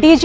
DG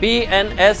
PNS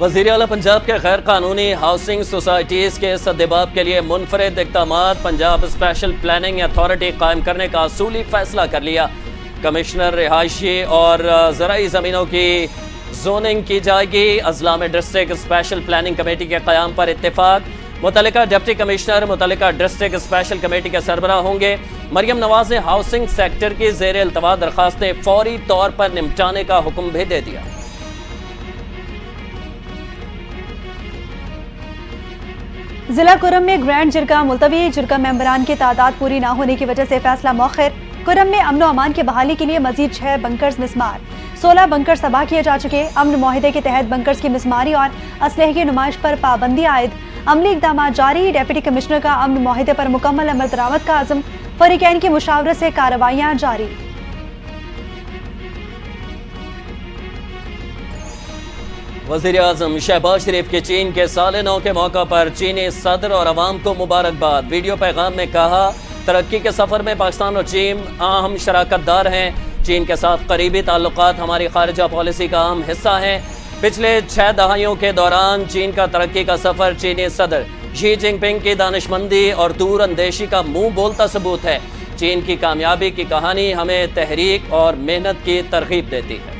وزیر اعلیٰ پنجاب کے غیر قانونی ہاؤسنگ سوسائٹیز کے سدباب کے لیے منفرد اقدامات پنجاب اسپیشل پلاننگ اتھارٹی قائم کرنے کا اصولی فیصلہ کر لیا۔ کمشنر رہائشی اور زرعی زمینوں کی زوننگ کی جائے گی۔ اضلاع میں ڈسٹرکٹ اسپیشل پلاننگ کمیٹی کے قیام پر اتفاق۔ متعلقہ ڈپٹی کمشنر متعلقہ ڈسٹرکٹ اسپیشل کمیٹی کے سربراہ ہوں گے۔ مریم نواز نے ہاؤسنگ سیکٹر کی زیر التوا درخواستیں فوری طور پر نمٹانے کا حکم بھی دے دیا۔ ضلع کرم میں گرینڈ جرگہ ملتوی، جرگہ ممبران کی تعداد پوری نہ ہونے کی وجہ سے فیصلہ مؤخر۔ کرم میں امن و امان کی بحالی کے لیے مزید 6 بنکرز مسمار، 16 بنکرز تباہ کیے جا چکے۔ امن معاہدے کے تحت بنکرز کی مسماری اور اسلحے کی نمائش پر پابندی عائد، عملی اقدامات جاری۔ ڈپٹی کمشنر کا امن معاہدے پر مکمل عمل درآمد کا عزم، فریقین کی مشاورت سے کارروائیاں جاری۔ وزیر اعظم شہباز شریف کے چین کے سال نو کے موقع پر چینی صدر اور عوام کو مبارکباد۔ ویڈیو پیغام میں کہا، ترقی کے سفر میں پاکستان اور چین اہم شراکت دار ہیں۔ چین کے ساتھ قریبی تعلقات ہماری خارجہ پالیسی کا اہم حصہ ہیں۔ پچھلے 6 دہائیوں کے دوران چین کا ترقی کا سفر چینی صدر شی جن پنگ کی دانشمندی اور دور اندیشی کا منہ بولتا ثبوت ہے۔ چین کی کامیابی کی کہانی ہمیں تحریک اور محنت کی ترغیب دیتی ہے۔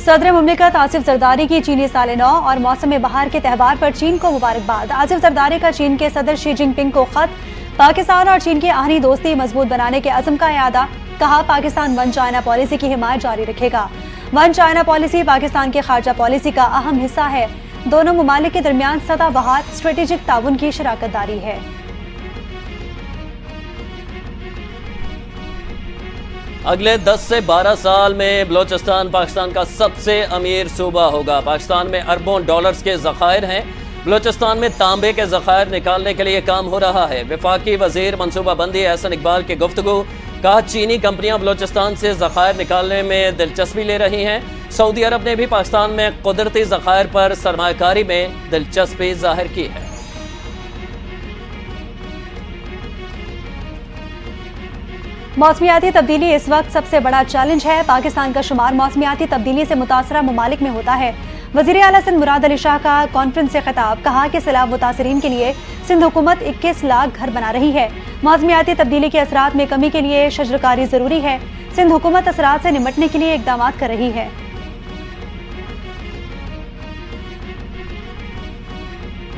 صدر مملکت آصف زرداری کی چینی سال نو اور موسم بہار کے تہوار پر چین کو مبارکباد۔ آصف زرداری کا چین کے صدر شی جن پنگ کو خط، پاکستان اور چین کی آہنی دوستی مضبوط بنانے کے عزم کا اعادہ۔ کہا، پاکستان ون چائنا پالیسی کی حمایت جاری رکھے گا۔ ون چائنا پالیسی پاکستان کی خارجہ پالیسی کا اہم حصہ ہے۔ دونوں ممالک کے درمیان سدہ بہار اسٹریٹجک تعاون کی شراکت داری ہے۔ اگلے 10 سے 12 سال میں بلوچستان پاکستان کا سب سے امیر صوبہ ہوگا۔ پاکستان میں اربوں ڈالرز کے ذخائر ہیں۔ بلوچستان میں تانبے کے ذخائر نکالنے کے لیے کام ہو رہا ہے۔ وفاقی وزیر منصوبہ بندی احسن اقبال کی گفتگو۔ کہا، چینی کمپنیاں بلوچستان سے ذخائر نکالنے میں دلچسپی لے رہی ہیں۔ سعودی عرب نے بھی پاکستان میں قدرتی ذخائر پر سرمایہ کاری میں دلچسپی ظاہر کی ہے۔ موسمیاتی تبدیلی اس وقت سب سے بڑا چیلنج ہے۔ پاکستان کا شمار موسمیاتی تبدیلی سے متاثرہ ممالک میں ہوتا ہے۔ وزیر اعلیٰ سندھ مراد علی شاہ کا کانفرنس سے خطاب۔ کہا کہ سیلاب متاثرین کے لیے سندھ حکومت 21 لاکھ گھر بنا رہی ہے۔ موسمیاتی تبدیلی کے اثرات میں کمی کے لیے شجرکاری ضروری ہے۔ سندھ حکومت اثرات سے نمٹنے کے لیے اقدامات کر رہی ہے۔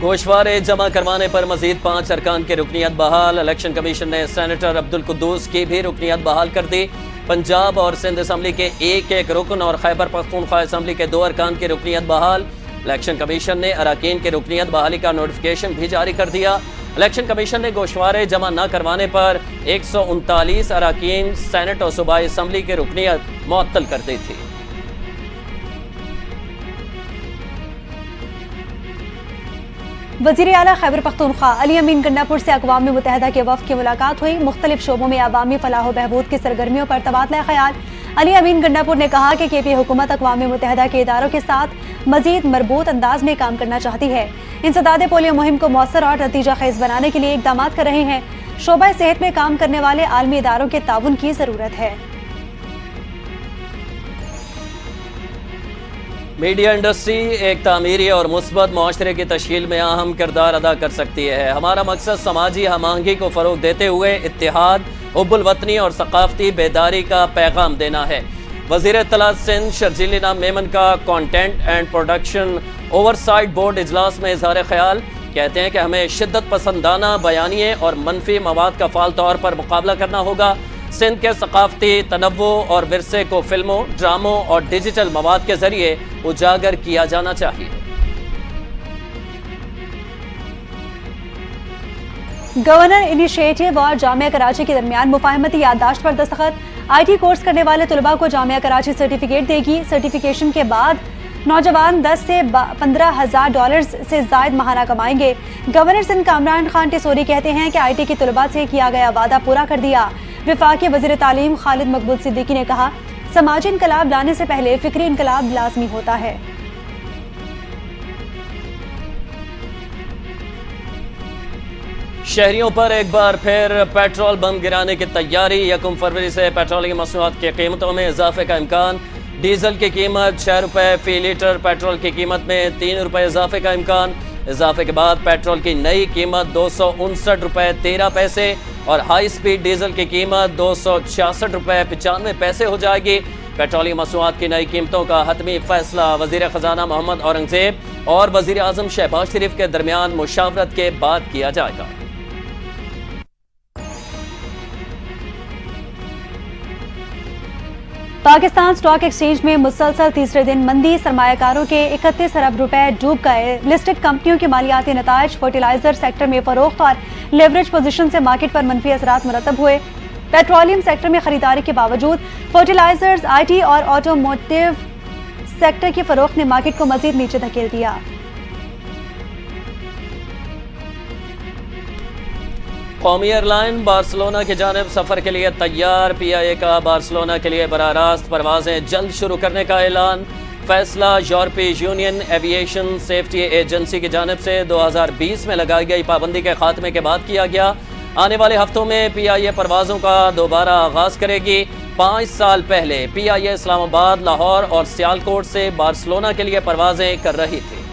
گوشوارے جمع کروانے پر مزید 5 ارکان کی رکنیت بحال۔ الیکشن کمیشن نے سینیٹر عبدالقدوس کی بھی رکنیت بحال کر دی۔ پنجاب اور سندھ اسمبلی کے ایک رکن اور خیبر پختونخوا اسمبلی کے 2 ارکان کی رکنیت بحال۔ الیکشن کمیشن نے اراکین کی رکنیت بحالی کا نوٹیفیکیشن بھی جاری کر دیا۔ الیکشن کمیشن نے گوشوارے جمع نہ کروانے پر 139 اراکین سینٹ اور صوبائی اسمبلی کی رکنیت معطل کر دی تھی۔ وزیر اعلیٰ خیبر پختونخوا علی امین گنڈاپور سے اقوام متحدہ کے وفد کی ملاقات ہوئی۔ مختلف شعبوں میں عوامی فلاح و بہبود کی سرگرمیوں پر تبادلہ خیال۔ علی امین گنڈاپور نے کہا کہ کے پی حکومت اقوام متحدہ کے اداروں کے ساتھ مزید مربوط انداز میں کام کرنا چاہتی ہے۔ انسداد پولیو مہم کو مؤثر اور نتیجہ خیز بنانے کے لیے اقدامات کر رہے ہیں۔ شعبہ صحت میں کام کرنے والے عالمی اداروں کے تعاون کی ضرورت ہے۔ میڈیا انڈسٹری ایک تعمیری اور مثبت معاشرے کی تشکیل میں اہم کردار ادا کر سکتی ہے۔ ہمارا مقصد سماجی ہم آہنگی کو فروغ دیتے ہوئے اتحاد، حب الوطنی اور ثقافتی بیداری کا پیغام دینا ہے۔ وزیر اطلاعات سندھ شرجیل نام میمن کا content and production oversight board اجلاس میں اظہار خیال۔ کہتے ہیں کہ ہمیں شدت پسندانہ بیانیے اور منفی مواد کا فعال طور پر مقابلہ کرنا ہوگا۔ سندھ کے ثقافتی تنوع اور ورثے کو فلموں، ڈراموں اور ڈیجیٹل مواد کے ذریعے اجاگر کیا جانا چاہیے۔ گورنر انیشیٹو اور جامعہ کراچی کے درمیان مفاہمتی یادداشت پر دستخط۔ آئی ٹی کورس کرنے والے طلباء کو جامعہ کراچی سرٹیفکیٹ دے گی۔ سرٹیفکیشن کے بعد نوجوان 10 سے 15,000 ڈالرز سے زائد ماہانہ کمائیں گے۔ گورنر سندھ کامران خان ٹیسوری کہتے ہیں کہ آئی ٹی کے طلباء سے کیا گیا وعدہ پورا کر دیا۔ وفاقی وزیر تعلیم خالد مقبول صدیقی نے کہا، سماجی انقلاب لانے سے پہلے فکری انقلاب لازمی ہوتا ہے۔ شہریوں پر ایک بار پھر پیٹرول بم گرانے کی تیاری 1 فروری سے پیٹرول کی مصنوعات کی قیمتوں میں اضافے کا امکان ڈیزل کی قیمت 6 روپے فی لیٹر پیٹرول کی قیمت میں 3 روپے اضافے کا امکان اضافے کے بعد پیٹرول کی نئی قیمت 259 روپے 13 پیسے اور ہائی سپیڈ ڈیزل کی قیمت 266 روپے 95 پیسے ہو جائے گی پیٹرولیയം مصنوعات کی نئی قیمتوں کا حتمی فیصلہ وزیر خزانہ محمد اورنگزیب اور وزیر اعظم شہباز شریف کے درمیان مشاورت کے بعد کیا جائے گا پاکستان سٹاک ایکسچینج میں مسلسل تیسرے دن مندی سرمایہ کاروں کے 31 ارب روپے ڈوب گئے لسٹڈ کمپنیوں کے مالیاتی نتائج فرٹیلائزر سیکٹر میں فروخت اور لیوریج پوزیشن سے مارکیٹ پر منفی اثرات مرتب ہوئے پیٹرولیم سیکٹر میں خریداری کے باوجود فرٹیلائزرز آئی ٹی اور آٹوموٹیو سیکٹر کی فروخت نے مارکیٹ کو مزید نیچے دھکیل دیا قومی ایئر لائن بارسلونا کی جانب سفر کے لیے تیار پی آئی اے کا بارسلونا کے لیے براہ راست پروازیں جلد شروع کرنے کا اعلان فیصلہ یورپی یونین ایوییشن سیفٹی ایجنسی کی جانب سے 2020 میں لگائی گئی پابندی کے خاتمے کے بعد کیا گیا آنے والے ہفتوں میں پی آئی اے پروازوں کا دوبارہ آغاز کرے گی 5 سال پہلے پی آئی اے اسلام آباد لاہور اور سیالکوٹ سے بارسلونا کے لیے پروازیں کر رہی تھی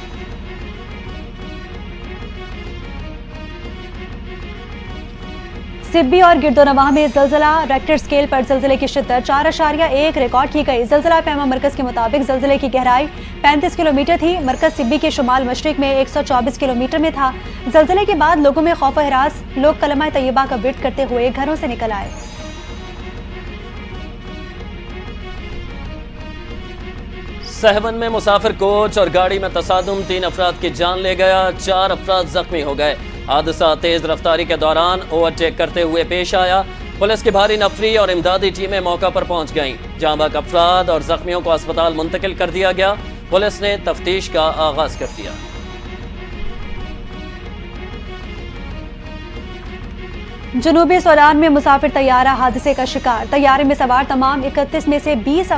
سبی اور گردونواہ میں زلزلہ ریکٹر سکیل پر زلزلے کی شدت 4.1 ریکارڈ کی گئی زلزلہ پیما مرکز کے مطابق زلزلے کی گہرائی 35 کلومیٹر تھی مرکز سبی کے شمال مشرق میں 124 کلومیٹر میں تھا زلزلے کے بعد لوگوں میں خوف و ہراس لوگ کلمہ طیبہ کا ورد کرتے ہوئے گھروں سے نکل آئے سہون میں مسافر کوچ اور گاڑی میں تصادم 3 افراد کی جان لے گیا 4 افراد زخمی ہو گئے حادثہ تیز رفتاری کے دوران اوورٹیک کرتے ہوئے پیش آیا پولیس کی بھاری نفری اور امدادی ٹیمیں موقع پر پہنچ گئیں جاں بحق افراد اور زخمیوں کو اسپتال منتقل کر دیا گیا پولیس نے تفتیش کا آغاز کر دیا جنوبی سوڈان میں مسافر طیارہ حادثے کا شکار طیارے میں سوار تمام 21 میں سے 20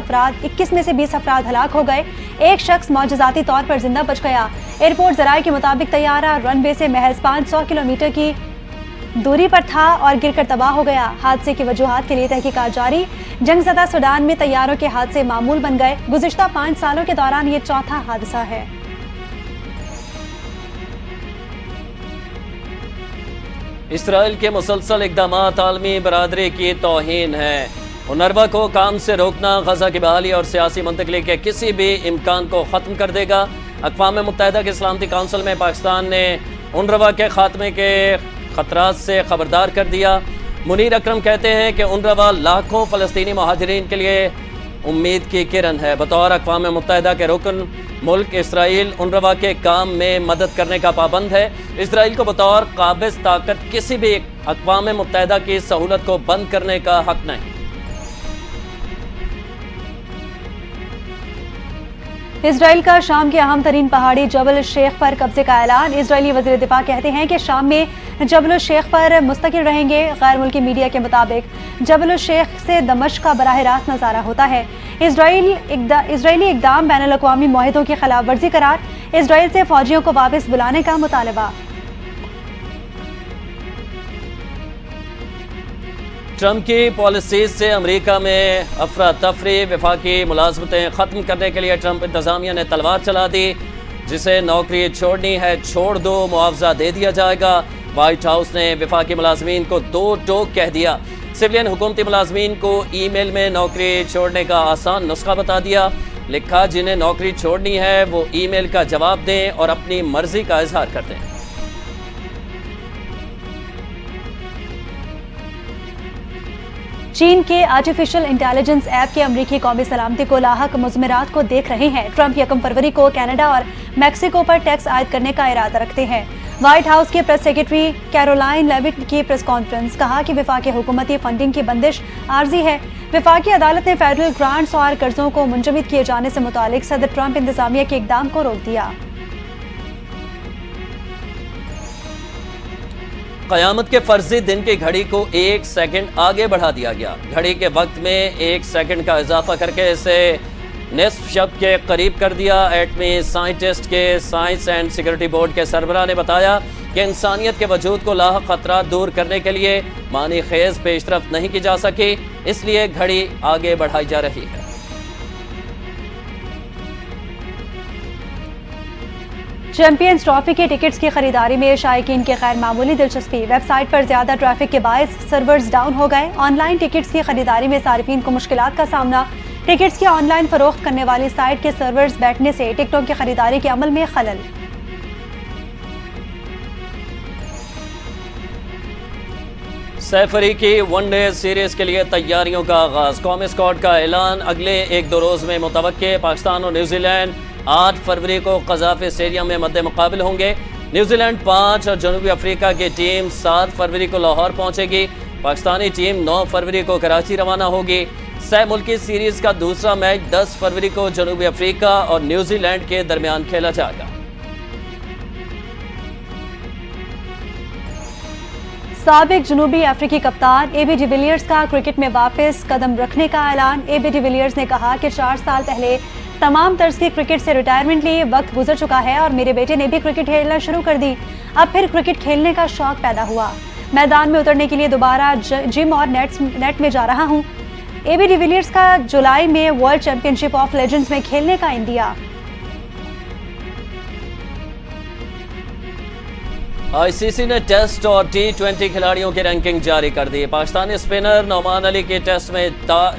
افراد ہلاک ہو گئے ایک شخص معجزاتی طور پر زندہ بچ گیا ایئرپورٹ ذرائع کے مطابق طیارہ رن وے سے محض 500 کلومیٹر کی دوری پر تھا اور گر کر تباہ ہو گیا حادثے کی وجوہات کے لیے تحقیقات جاری جنگ زدہ سوڈان میں طیاروں کے حادثے معمول بن گئے گزشتہ 5 سالوں کے دوران یہ چوتھا حادثہ ہے اسرائیل کے مسلسل اقدامات عالمی برادری کی توہین ہے اونروا کو کام سے روکنا غزہ کی بحالی اور سیاسی منتقلی کے کسی بھی امکان کو ختم کر دے گا اقوام متحدہ کے سلامتی کونسل میں پاکستان نے اونروا کے خاتمے کے خطرات سے خبردار کر دیا منیر اکرم کہتے ہیں کہ اونروا لاکھوں فلسطینی مہاجرین کے لیے امید کی کرن ہے بطور اقوام متحدہ کے رکن ملک اسرائیل اونروا کے کام میں مدد کرنے کا پابند ہے اسرائیل کو بطور قابض طاقت کسی بھی اقوام متحدہ کی سہولت کو بند کرنے کا حق نہیں اسرائیل کا شام کے اہم ترین پہاڑی جبل الشیخ پر قبضے کا اعلان اسرائیلی وزیر دفاع کہتے ہیں کہ شام میں جبل الشیخ پر مستقل رہیں گے غیر ملکی میڈیا کے مطابق جبل الشیخ سے دمشق کا براہ راست نظارہ ہوتا ہے اسرائیلی اقدام بین الاقوامی معاہدوں کی خلاف ورزی قرار اسرائیل سے فوجیوں کو واپس بلانے کا مطالبہ ٹرمپ کی پالیسیز سے امریکہ میں افراتفری وفاقی ملازمتیں ختم کرنے کے لیے ٹرمپ انتظامیہ نے تلوار چلا دی جسے نوکری چھوڑنی ہے چھوڑ دو معاوضہ دے دیا جائے گا وائٹ ہاؤس نے وفاقی ملازمین کو 2 ٹوک کہہ دیا سولین حکومتی ملازمین کو ای میل میں نوکری چھوڑنے کا آسان نسخہ بتا دیا لکھا جنہیں نوکری چھوڑنی ہے وہ ای میل کا جواب دیں اور اپنی مرضی کا اظہار کر دیں چین کے آرٹیفیشل انٹیلیجنس ایپ کے امریکی قومی سلامتی کو لاحق مضمرات کو دیکھ رہے ہیں ٹرمپ 1 فروری کو کینیڈا اور میکسیکو پر ٹیکس عائد کرنے کا ارادہ رکھتے ہیں وائٹ ہاؤس کے پریس سیکرٹری کیرولائن لیوٹ کی پریس کانفرنس کہا کہ وفاقی حکومتی فنڈنگ کی بندش عارضی ہے وفاقی عدالت نے فیڈرل گرانٹس اور قرضوں کو منجمد کیے جانے سے متعلق صدر ٹرمپ انتظامیہ کے اقدام کو روک دیا قیامت کے فرضی دن کی گھڑی کو 1 سیکنڈ آگے بڑھا دیا گیا گھڑی کے وقت میں 1 سیکنڈ کا اضافہ کر کے اسے نصف شب کے قریب کر دیا۔ ایٹمی سائنٹسٹ کے سائنس اینڈ سیکورٹی بورڈ کے سربراہ نے بتایا کہ انسانیت کے وجود کو لاحق خطرات دور کرنے کے لیے معنی خیز پیش رفت نہیں کی جا سکی، اس لیے گھڑی آگے بڑھائی جا رہی ہے۔ چیمپئنز ٹرافی کے ٹکٹس کی خریداری میں شائقین کی غیر معمولی دلچسپی، ویب سائٹ پر زیادہ ٹریفک کے باعث سرورز ڈاؤن ہو گئے۔ آن لائن ٹکٹس کی خریداری میں صارفین کو مشکلات کا سامنا، ٹکٹس کی آن لائن فروخت کرنے والی سائٹ کے سرورز بیٹھنے سے ٹکٹوں کی خریداری کے عمل میں خلل۔ سیف افریقی ون ڈے سیریز کے لیے تیاریوں کا آغاز، قومی اسکواڈ کا اعلان اگلے 1-2 روز میں متوقع۔ پاکستان اور نیوزی لینڈ 8 فروری کو قذافی اسٹیڈیم میں مد مقابل ہوں گے۔ نیوزی لینڈ 5 اور جنوبی افریقہ کی ٹیم 7 فروری کو لاہور پہنچے گی۔ پاکستانی ٹیم 9 فروری کو کراچی روانہ ہوگی۔ سہ ملکی سیریز کا دوسرا میچ 10 فروری کو جنوبی افریقہ اور نیوزی لینڈ کے درمیان کھیلا جائے گا۔ سابق جنوبی افریقی کپتان اے بی ڈی ویلیئرز کا کرکٹ میں واپس قدم رکھنے کا اعلان۔ اے بی ڈی ویلیئرز نے کہا کہ 4 سال پہلے تمام طرز کی کرکٹ سے ریٹائرمنٹ لیے وقت گزر چکا ہے اور میرے بیٹے نے بھی کرکٹ کھیلنا شروع کر دی، اب پھر کرکٹ کھیلنے کا شوق پیدا ہوا، میدان میں اترنے کے لیے دوبارہ جم اور نیٹ میں جا رہا ہوں۔ اے بی ڈی ویلیئرز کا جولائی میں world champion ship of legends میں کھیلنے کا اندیا۔ آئی سی سی نے ٹیسٹ اور T20 کھلاڑیوں کی رینکنگ جاری کر دی۔ پاکستانی اسپنر نعمان علی کے ٹیسٹ میں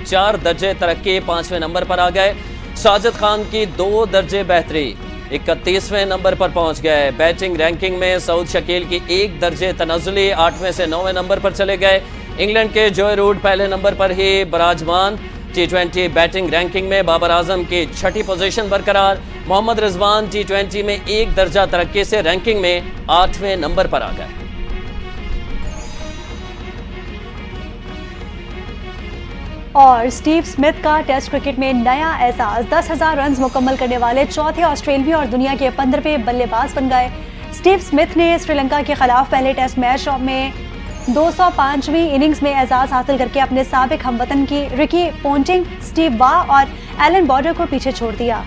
4 درجے ترقی، 5ویں نمبر پر آ گئے۔ ساجد خان کی 2 درجے بہتری، 31ویں نمبر پر پہنچ گئے۔ بیٹنگ رینکنگ میں سعود شکیل کی 1 درجے تنزلی، 8ویں سے 9ویں نمبر پر چلے گئے۔ انگلینڈ کے جوئے روٹ پہلے نمبر پر ہی براجمان۔ T20 بیٹنگ رینکنگ میں بابر اعظم کی 6ٹھی پوزیشن برقرار۔ محمد رضوان T20 میں 1 درجہ ترقی سے رینکنگ میں 8ویں نمبر پر آ گئے۔ اور اسٹیو اسمتھ کا ٹیسٹ کرکٹ میں نیا اعزاز، 10,000 رنز مکمل کرنے والے چوتھے آسٹریلوی اور دنیا کے 15ویں بلے باز بن گئے۔ اسٹیو اسمتھ نے سری لنکا کے خلاف پہلے ٹیسٹ میچ میں 205ویں اننگز میں اعزاز حاصل کر کے اپنے سابق ہم وطن کی رکی پونٹنگ، اسٹیو وا اور ایلن بارڈر کو پیچھے چھوڑ دیا۔